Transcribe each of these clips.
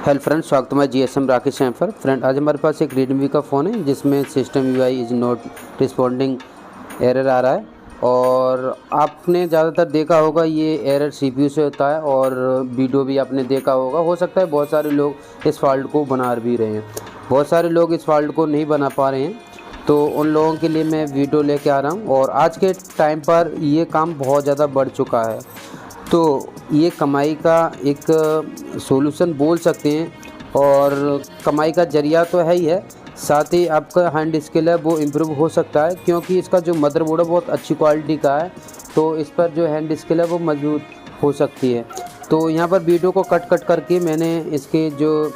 Hello friend, स्वागत है GSM Rakesh हैं पर फ्रेंड। आज हमारे पास एक रेडमी का फ़ोन है जिसमें system UI is not responding error आ रहा है। और आपने ज़्यादातर देखा होगा ये एरर CPU से होता है, और वीडियो भी आपने देखा होगा। हो सकता है बहुत सारे लोग इस फॉल्ट को बना भी रहे हैं, बहुत सारे लोग इस फॉल्ट को नहीं बना पा रहे हैं। तो उन लोगों के लिए मैं वीडियो लेके आ रहा हूँ। और आज के टाइम पर ये काम बहुत ज़्यादा बढ़ चुका है, तो ये कमाई का एक सॉल्यूशन बोल सकते हैं। और कमाई का ज़रिया तो है ही है, साथ ही आपका हैंड स्किल है वो इम्प्रूव हो सकता है, क्योंकि इसका जो मदरबोर्ड है बहुत अच्छी क्वालिटी का है। तो इस पर जो हैंड स्किल है वो मजबूत हो सकती है। तो यहाँ पर वीडियो को कट करके मैंने इसके जो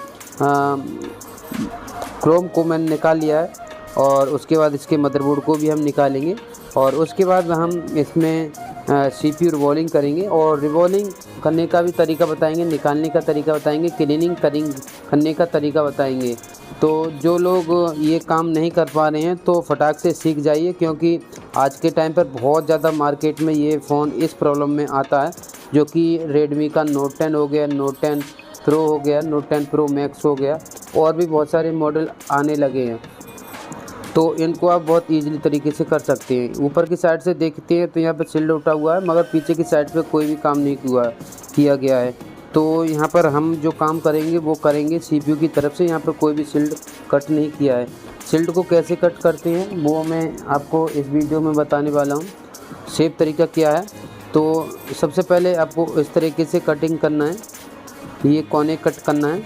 क्रोम को मैंने निकाल लिया है, और उसके बाद इसके मदरबोर्ड को भी हम निकालेंगे। और उसके बाद हम इसमें CPU रिवॉल्विंग करेंगे, और रिवॉल्विंग करने का भी तरीका बताएंगे, निकालने का तरीका बताएंगे, क्लीनिंग करने का तरीका बताएंगे। तो जो लोग ये काम नहीं कर पा रहे हैं तो फटाक से सीख जाइए, क्योंकि आज के टाइम पर बहुत ज़्यादा मार्केट में ये फ़ोन इस प्रॉब्लम में आता है, जो कि रेडमी का नोट 10 हो गया, नोट 10 प्रो हो गया, नोट 10 प्रो मैक्स हो गया, और भी बहुत सारे मॉडल आने लगे हैं। तो इनको आप बहुत ईज़िली तरीके से कर सकते हैं। ऊपर की साइड से देखते हैं तो यहाँ पर शील्ड उठा हुआ है, मगर पीछे की साइड पे कोई भी काम नहीं किया गया है। तो यहाँ पर हम जो काम करेंगे वो करेंगे CPU की तरफ से। यहाँ पर कोई भी शील्ड कट नहीं किया है। शील्ड को कैसे कट करते हैं वो मैं आपको इस वीडियो में बताने वाला हूँ। सेफ तरीका क्या है, तो सबसे पहले आपको इस तरीके से कटिंग करना है, ये कोने कट करना है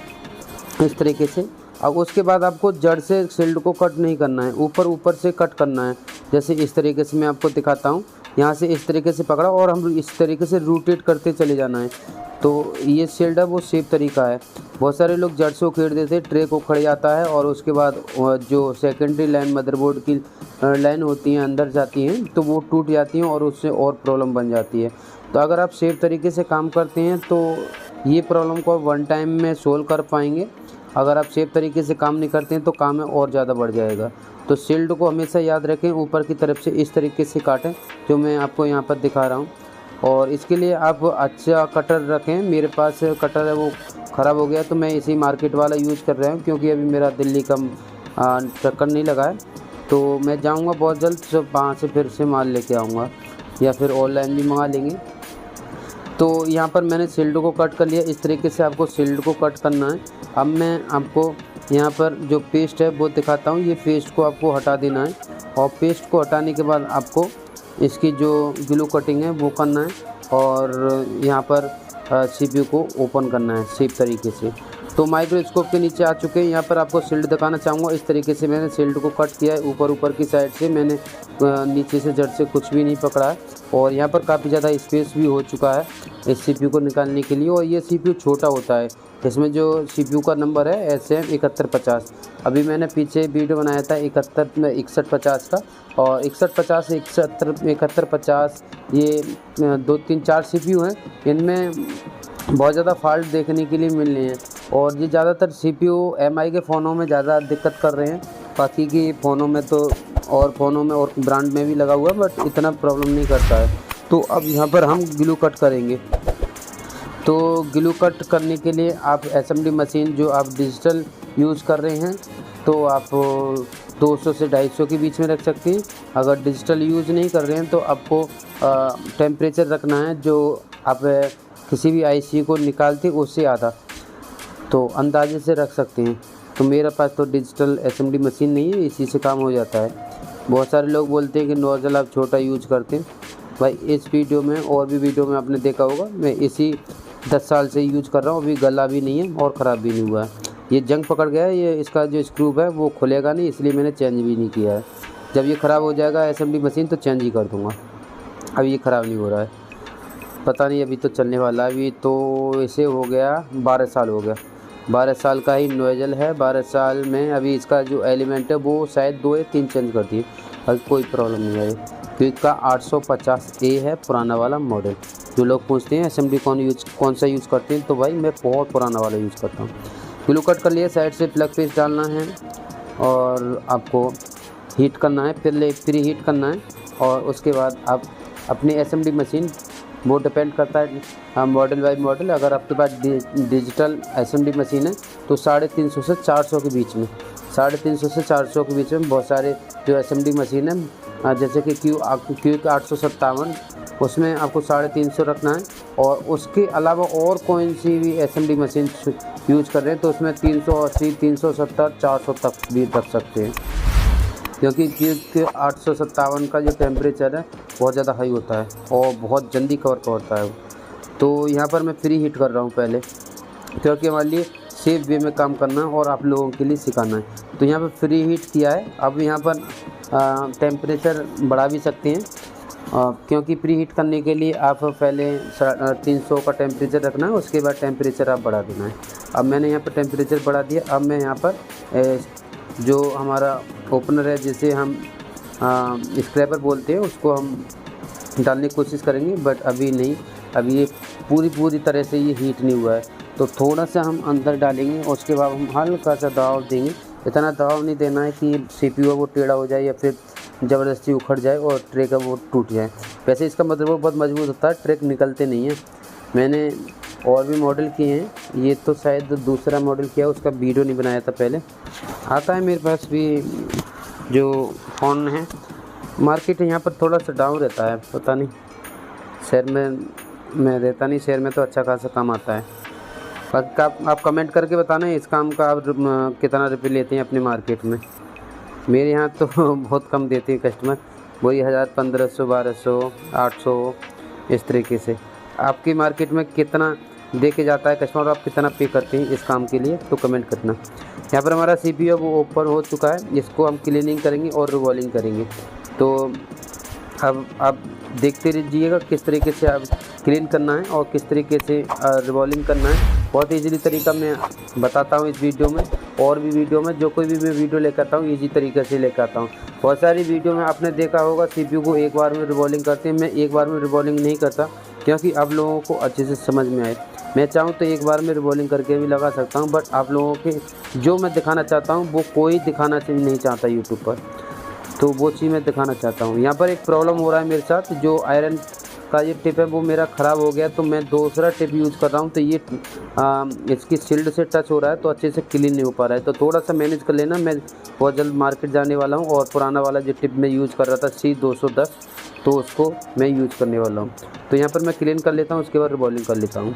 इस तरीके से। अब उसके बाद आपको जड़ से शील्ड को कट नहीं करना है, ऊपर से कट करना है। जैसे इस तरीके से मैं आपको दिखाता हूँ, यहाँ से इस तरीके से पकड़ा और हम इस तरीके से रोटेट करते चले जाना है। तो ये शील्ड है वो सेफ तरीका है। बहुत सारे लोग जड़ से उखेड़ देते हैं, ट्रे को उखड़ जाता है, और उसके बाद जो सेकेंडरी लाइन मदरबोर्ड की लाइन होती हैं अंदर जाती हैं, तो वो टूट जाती हैं और उससे और प्रॉब्लम बन जाती है। तो अगर आप सेफ तरीके से काम करते हैं तो ये प्रॉब्लम को वन टाइम में सोल्व कर पाएंगे। अगर आप सेफ तरीके से काम नहीं करते हैं तो काम में और ज़्यादा बढ़ जाएगा। तो शील्ड को हमेशा याद रखें, ऊपर की तरफ से इस तरीके से काटें, जो मैं आपको यहाँ पर दिखा रहा हूँ। और इसके लिए आप अच्छा कटर रखें। मेरे पास कटर है वो ख़राब हो गया, तो मैं इसी मार्केट वाला यूज़ कर रहा हूँ, क्योंकि अभी मेरा दिल्ली का चक्कर नहीं लगा है। तो मैं जाऊँगा बहुत जल्द, तो वहाँ से फिर से माल लेके आऊँगा, या फिर ऑनलाइन भी मंगा लेंगे। तो यहाँ पर मैंने शील्ड को कट कर लिया। इस तरीके से आपको शील्ड को कट करना है। अब मैं आपको यहाँ पर जो पेस्ट है वो दिखाता हूँ। ये पेस्ट को आपको हटा देना है, और पेस्ट को हटाने के बाद आपको इसकी जो ग्लू कटिंग है वो करना है, और यहाँ पर CPU को ओपन करना है सेफ तरीके से। तो माइक्रोस्कोप के नीचे आ चुके हैं। यहाँ पर आपको शील्ड दिखाना चाहूँगा। इस तरीके से मैंने शील्ड को कट किया है। ऊपर की साइड से मैंने नीचे से जड़ से कुछ भी नहीं पकड़ा है, और यहाँ पर काफ़ी ज़्यादा स्पेस भी हो चुका है इस CPU को निकालने के लिए। और ये CPU छोटा होता है, इसमें जो CPU का नंबर है SM 7150। अभी मैंने पीछे वीडियो बनाया था 6150 का, और 6150 7150 ये 2-3-4 CPU हैं। इनमें बहुत ज़्यादा फॉल्ट देखने के लिए मिल रहे हैं, और ये ज़्यादातर CPU MI के फ़ोनों में ज़्यादा दिक्कत कर रहे हैं। बाकी की फ़ोनों में तो और फ़ोनों में और ब्रांड में भी लगा हुआ है, बट इतना प्रॉब्लम नहीं करता है। तो अब यहाँ पर हम ग्लू कट करेंगे। तो ग्लू कट करने के लिए आप SMD मशीन जो आप डिजिटल यूज़ कर रहे हैं तो आप 200 से 250 के बीच में रख सकते हैं। अगर डिजिटल यूज़ नहीं कर रहे हैं तो आपको टेम्परेचर रखना है, जो आप किसी भी IC को निकालते उससे आधा, तो अंदाजे से रख सकते हैं। तो मेरे पास तो डिजिटल SMD मशीन नहीं है, इसी से काम हो जाता है। बहुत सारे लोग बोलते हैं कि नोज़ल आप छोटा यूज करते हैं। भाई इस वीडियो में और भी वीडियो में आपने देखा होगा, मैं इसी 10 साल से यूज कर रहा हूँ। अभी गला भी नहीं है और ख़राब भी नहीं हुआ है। ये जंग पकड़ गया है, ये इसका जो स्क्रू है वो खुलेगा नहीं, इसलिए मैंने चेंज भी नहीं किया है। जब ये ख़राब हो जाएगा SMD मशीन तो चेंज ही कर दूँगा। अभी ये ख़राब नहीं हो रहा है, पता नहीं अभी तो चलने वाला है। अभी तो इसे हो गया 12 साल हो गया, 12 साल का ही नोजल है। 12 साल में अभी इसका जो एलिमेंट है वो शायद 2 या 3 चेंज कर दिए। अभी कोई प्रॉब्लम नहीं है। क्विक का 850A है पुराना वाला मॉडल। जो लोग पूछते हैं SMD कौन सा यूज़ करते हैं, तो भाई मैं बहुत पुराना वाला यूज़ करता हूँ। ग्लू कट कर लिया, साइड से प्लग पेस्ट डालना है, और आपको हीट करना है, फिर हीट करना है। और उसके बाद आप अपनी SMD मशीन वो डिपेंड करता है मॉडल बाई मॉडल। अगर आपके पास डिजिटल असेंबली मशीन है तो 350 से 400 के बीच में, 350 से 400 के बीच में बहुत सारे जो असेंबली मशीन है, जैसे कि क्यू 857, उसमें आपको 350 रखना है। और उसके अलावा और कोई सी भी असेंबली मशीन यूज कर रहे हैं तो उसमें 380, 370, 400 तक भी रख सकते हैं, क्योंकि क्यूब 857 का जो टेम्परेचर है बहुत ज़्यादा हाई होता है और बहुत जल्दी कवर करता है। तो यहाँ पर मैं फ्री हीट कर रहा हूँ पहले, क्योंकि हमारे लिए सेफ वे में काम करना है और आप लोगों के लिए सिखाना है। तो यहाँ पर फ्री हीट किया है। अब यहाँ पर टेम्परेचर बढ़ा भी सकते हैं, क्योंकि प्री हीट करने के लिए आप पहले 300 का टेम्परेचर रखना है, उसके बाद टेम्परेचर आप बढ़ा देना है। अब मैंने यहाँ पर टेम्परेचर बढ़ा दिया। अब मैं यहाँ पर जो हमारा ओपनर है, जिसे हम स्क्रैपर बोलते हैं, उसको हम डालने की कोशिश करेंगे, बट अभी नहीं। अभी ये पूरी तरह से ये हीट नहीं हुआ है, तो थोड़ा सा हम अंदर डालेंगे और उसके बाद हम हल्का सा दबाव देंगे। इतना दबाव नहीं देना है कि CPU वो टेढ़ा हो जाए या फिर ज़बरदस्ती उखड़ जाए और ट्रे का वो टूट जाए। वैसे इसका मदरबोर्ड बहुत मजबूत होता है, ट्रैक निकलते नहीं हैं। मैंने और भी मॉडल किए हैं, ये तो शायद दूसरा मॉडल किया, उसका वीडियो नहीं बनाया था पहले। आता है मेरे पास भी जो फ़ोन है। मार्केट यहाँ पर थोड़ा सा डाउन रहता है, पता नहीं, शहर में मैं रहता नहीं, शहर में तो अच्छा खासा काम आता है। बाकी आप कमेंट करके बताना इस काम का आप कितना रुपये लेते हैं अपने मार्केट में। मेरे यहाँ तो बहुत कम देते हैं कस्टमर, वही 1000, 1500, 1200, 800 इस तरीके से। आपकी मार्केट में कितना दे के जाता है कस्टमर, आप कितना पे करते हैं इस काम के लिए, तो कमेंट करना। यहाँ पर हमारा CPU वो ओपन हो चुका है, इसको हम क्लीनिंग करेंगे और रिवॉल्विंग करेंगे। तो अब आप देखते रहिएगा किस तरीके से आप क्लीन करना है और किस तरीके से रिवॉल्विंग करना है। बहुत ईजीली तरीका मैं बताता हूँ इस वीडियो में, और भी वीडियो में, जो कोई भी मैं वीडियो लेकर आता हूँ ईजी तरीके से लेकर आता हूँ। बहुत सारी वीडियो में आपने देखा होगा CPU को एक बार में रिवॉल्विंग करते हैं, मैं एक बार में रिवॉल्विंग नहीं करता, क्योंकि आप लोगों को अच्छे से समझ में आए। मैं चाहूँ तो एक बार में रिवॉल्विंग करके भी लगा सकता हूँ, बट आप लोगों के जो मैं दिखाना चाहता हूँ वो कोई दिखाना नहीं चाहता यूट्यूब पर, तो वो चीज़ मैं दिखाना चाहता हूँ। यहाँ पर एक प्रॉब्लम हो रहा है मेरे साथ, जो आयरन का ये टिप है वो मेरा ख़राब हो गया, तो मैं दूसरा टिप यूज़ कर रहा हूँ। तो ये इसकी शील्ड से टच हो रहा है तो अच्छे से क्लीन नहीं हो पा रहा है, तो थोड़ा सा मैनेज कर लेना। मैं बहुत जल्द मार्केट जाने वाला हूँ और पुराना वाला जो टिप मैं यूज़ कर रहा था C210, तो उसको मैं यूज़ करने वाला हूँ। तो यहाँ पर मैं क्लीन कर लेता हूँ, उसके बाद रिवॉल्विंग कर लेता हूँ।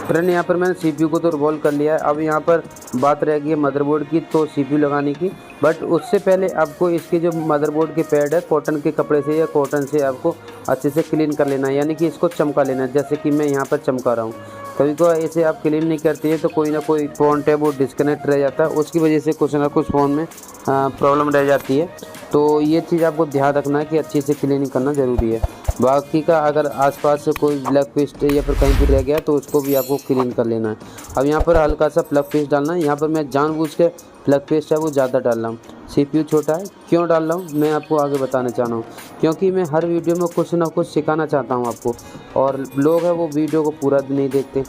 फ्रेंड यहाँ पर मैंने CPU को तो रिवॉल्व कर लिया है। अब यहाँ पर बात रह गई है मदरबोर्ड की, तो CPU लगाने की। बट उससे पहले आपको इसके जो मदरबोर्ड के पैड है कॉटन के कपड़े से या कॉटन से आपको अच्छे से क्लीन कर लेना है, यानी कि इसको चमका लेना है, जैसे कि मैं यहाँ पर चमका रहा हूँ। कभी कभी ऐसे आप क्लीन नहीं करते हैं तो कोई ना कोई पॉइंट है वो डिस्कनेक्ट रह जाता है, उसकी वजह से कुछ ना कुछ फ़ोन में प्रॉब्लम रह जाती है। तो ये चीज़ आपको ध्यान रखना है कि अच्छे से क्लीनिंग करना ज़रूरी है। बाकी का अगर आसपास से कोई ब्लैक पेस्ट या फिर कहीं पर रह गया तो उसको भी आपको क्लीन कर लेना है। अब यहाँ पर हल्का सा प्लग पेस्ट डालना है। यहाँ पर मैं जानबूझ के प्लग पेस्ट है वो ज़्यादा डाल रहा हूँ। CPU छोटा है, क्यों डाल रहा हूँ मैं आपको आगे बताना चाह रहा हूँ, क्योंकि मैं हर वीडियो में कुछ ना कुछ सिखाना चाहता हूँ आपको, और लोग हैं वो वीडियो को पूरा नहीं देखते।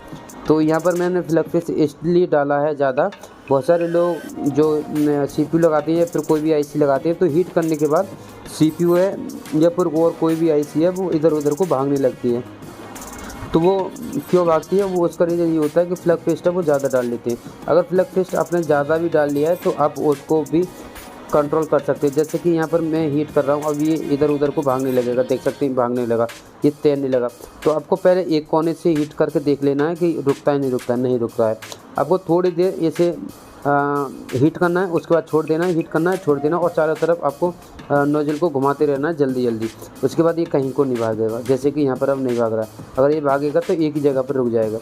तो यहाँ पर मैंने प्लग पेस्ट इसलिए डाला है ज़्यादा। बहुत सारे लोग जो CPU लगाते हैं या फिर कोई भी IC लगाते हैं तो हीट करने के बाद CPU है या फिर और कोई भी IC है वो इधर उधर को भागने लगती है। तो वो क्यों भागती है, वो उसका रीज़न ये होता है कि प्लग पेस्ट है वो ज़्यादा डाल लेते हैं। अगर प्लग पेस्ट आपने ज़्यादा भी डाल लिया है तो आप उसको भी कंट्रोल कर सकते हैं। जैसे कि यहाँ पर मैं हीट कर रहा हूँ, अब ये इधर उधर को भागने लगेगा, देख सकते हैं भागने लगा, ये तैरने लगा। तो आपको पहले एक कोने से हीट करके देख लेना है कि रुकता है नहीं रुकता है, नहीं रुक रहा है। आपको थोड़ी देर ऐसे हीट करना है, उसके बाद छोड़ देना है, हीट करना है, छोड़ देना, और चारों तरफ आपको नोजल को घुमाते रहना है जल्दी जल्दी। उसके बाद ये कहीं को नहीं भागेगा, जैसे कि यहाँ पर अब नहीं भाग रहा है। अगर ये भागेगा तो एक ही जगह पर रुक जाएगा।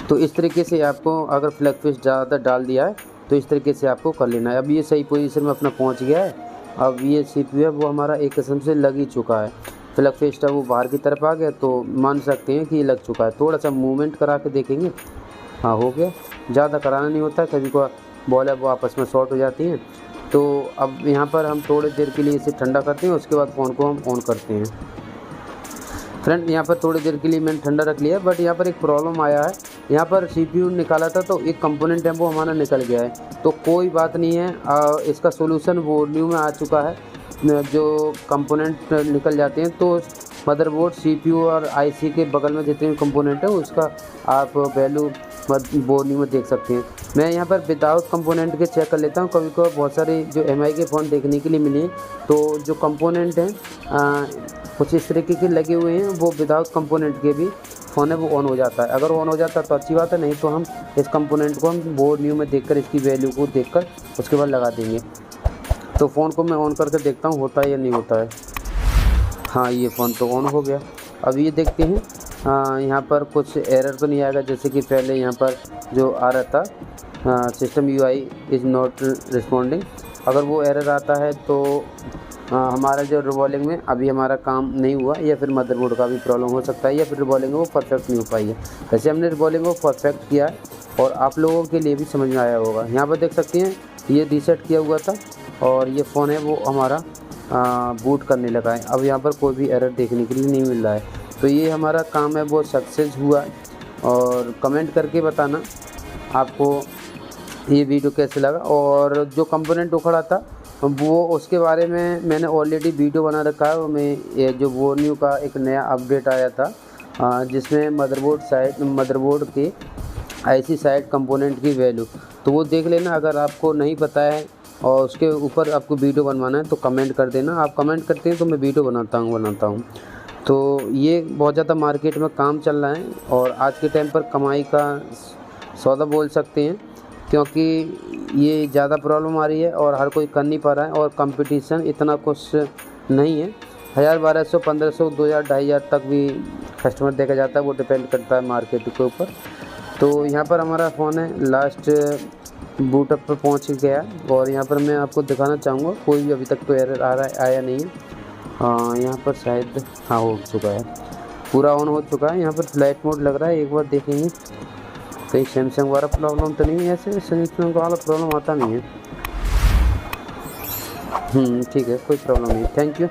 तो इस तरीके से आपको अगर प्लग पेस्ट ज़्यादा डाल दिया है तो इस तरीके से आपको कर लेना है। अब ये सही पोजीशन में अपना पहुंच गया है। अब ये CPU है वो हमारा एक किस्म से लग ही चुका है। प्लग पेस्ट है वो बाहर की तरफ आ गया, तो मान सकते हैं कि ये लग चुका है। थोड़ा सा मूवमेंट करा के देखेंगे, हाँ हो गया। ज़्यादा कराना नहीं होता, कभी को बॉल है वो आपस में शॉर्ट हो जाती हैं। तो अब यहाँ पर हम थोड़ी देर के लिए इसे ठंडा करते हैं, उसके बाद फ़ोन को हम ऑन करते हैं। फ्रेंड यहाँ पर थोड़ी देर के लिए मैंने ठंडा रख लिया, बट यहाँ पर एक प्रॉब्लम आया है। यहाँ पर CPU निकाला था तो एक कंपोनेंट है वो हमारा निकल गया है। तो कोई बात नहीं है, इसका सोल्यूशन वो न्यू में आ चुका है। जो कंपोनेंट निकल जाते हैं तो मदरबोर्ड, CPU और IC के बगल में जितने भी कंपोनेंट है उसका आप वैल्यू बोर्ड न्यू में देख सकते हैं। मैं यहाँ पर विदाउट कंपोनेंट के चेक कर लेता हूँ। कभी कभी बहुत सारे जो MI के फ़ोन देखने के लिए मिले हैं तो जो कंपोनेंट हैं कुछ इस तरीके के लगे हुए हैं, वो विदाउट कंपोनेंट के भी फ़ोन है वो ऑन हो जाता है। अगर ऑन हो जाता है तो अच्छी बात है, नहीं तो हम इस कंपोनेंट को हम बोर्ड न्यू में देखकर इसकी वैल्यू को देखकर उसके बाद लगा देंगे। तो फ़ोन को मैं ऑन करके देखता हूँ होता है या नहीं होता है। हाँ ये फ़ोन तो ऑन हो गया। अब ये देखते हैं यहाँ पर कुछ एरर तो नहीं आएगा, जैसे कि पहले यहाँ पर जो आ रहा था system UI is not responding. अगर वो एरर आता है तो हमारा जो रिवॉल्विंग में अभी हमारा काम नहीं हुआ, या फिर मदरबोर्ड का भी प्रॉब्लम हो सकता है, या फिर रिवॉल्विंग वो परफेक्ट नहीं हो पाई है। वैसे हमने रिवॉल्विंग को परफेक्ट किया है और आप लोगों के लिए भी समझ में आया होगा। यहाँ पर देख सकते हैं ये रीसेट किया हुआ था और ये फ़ोन है वो हमारा बूट करने लगा है। अब यहाँ पर कोई भी एरर देखने के लिए नहीं मिल रहा है। तो ये हमारा काम है वो सक्सेस हुआ है। और कमेंट करके बताना आपको ये वीडियो कैसे लगा, और जो कंपोनेंट उखड़ा था वो उसके बारे में मैंने ऑलरेडी वीडियो बना रखा है। मैं ये जो वो न्यू का एक नया अपडेट आया था जिसमें मदरबोर्ड के IC साइड कंपोनेंट की वैल्यू, तो वो देख लेना। अगर आपको नहीं पता है और उसके ऊपर आपको वीडियो बनवाना है तो कमेंट कर देना। आप कमेंट करते हैं तो मैं वीडियो बनाता हूँ। तो ये बहुत ज़्यादा मार्केट में काम चल रहा है और आज के टाइम पर कमाई का सौदा बोल सकते हैं, क्योंकि ये ज़्यादा प्रॉब्लम आ रही है और हर कोई कर नहीं पा रहा है और कंपटीशन इतना कुछ नहीं है। 1000, 1200, 1500, 2000, 2500 तक भी कस्टमर देखा जाता है, वो डिपेंड करता है मार्केट के ऊपर। तो यहाँ पर हमारा फ़ोन है लास्ट बूटअप पर पहुँच गया और यहाँ पर मैं आपको दिखाना चाहूँगा कोई भी अभी तक तो एरर आया नहीं है। यहाँ पर शायद हाँ हो चुका है, पूरा ऑन हो चुका है। यहाँ पर फ्लाइट मोड लग रहा है, एक बार देखेंगे कहीं सैमसंग वाला प्रॉब्लम तो नहीं है। ऐसे सैमसंग वाला प्रॉब्लम आता नहीं है। ठीक है, कोई प्रॉब्लम नहीं। Thank you.